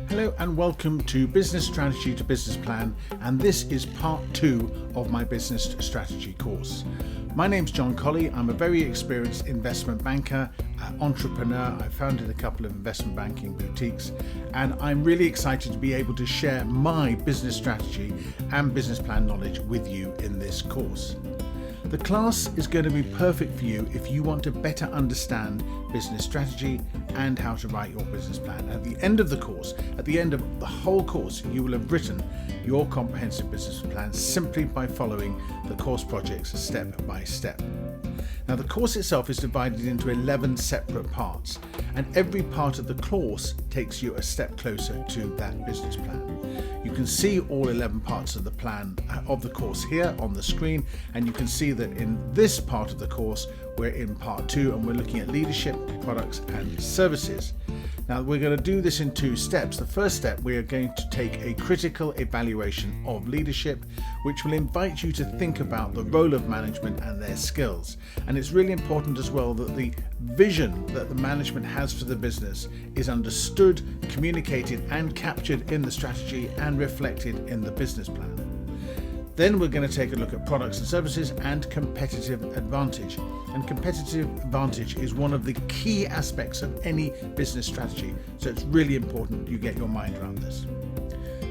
Hello and welcome to Business Strategy to Business Plan, and this is part 2 of my business strategy course. My name's Colley. I'm a very experienced investment banker, entrepreneur. I've founded a couple of investment banking boutiques, and I'm really excited to be able to share my business strategy and business plan knowledge with you in this course. The class is going to be perfect for you if you want to better understand business strategy and how to write your business plan. At the end of the course, at the end of the whole course, you will have written your comprehensive business plan simply by following the course projects step by step. Now, the course itself is divided into 11 separate parts, and every part of the course takes you a step closer to that business plan. You can see all 11 parts of the plan of the course here on the screen, and you can see that in this part of the course we're in part 2 and we're looking at leadership, products and services. Now, we're going to do this in 2 steps. The first step, we are going to take a critical evaluation of leadership, which will invite you to think about the role of management and their skills. And it's really important as well that the vision that the management has for the business is understood, communicated and captured in the strategy and reflected in the business plan. Then we're going to take a look at products and services and competitive advantage. And competitive advantage is one of the key aspects of any business strategy. So it's really important you get your mind around this.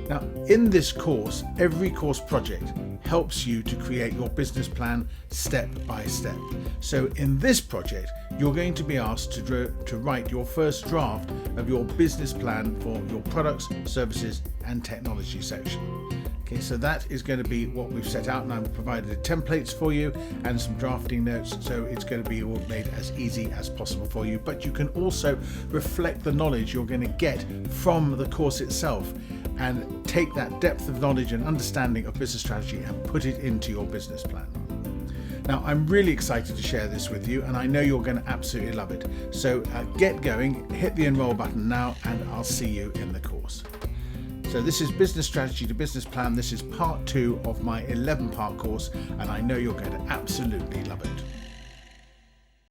Now, in this course, every course project helps you to create your business plan step by step. So in this project, you're going to be asked to write your first draft of your business plan for your products, services and technology section. Okay, so that is going to be what we've set out, and I've provided templates for you and some drafting notes, so it's going to be all made as easy as possible for you. But you can also reflect the knowledge you're going to get from the course itself and take that depth of knowledge and understanding of business strategy and put it into your business plan. Now, I'm really excited to share this with you, and I know you're going to absolutely love it. So get going, hit the enroll button now, and I'll see you in the course. So this is Business Strategy to Business Plan. This is part 2 of my 11-part course, and I know you're going to absolutely love it.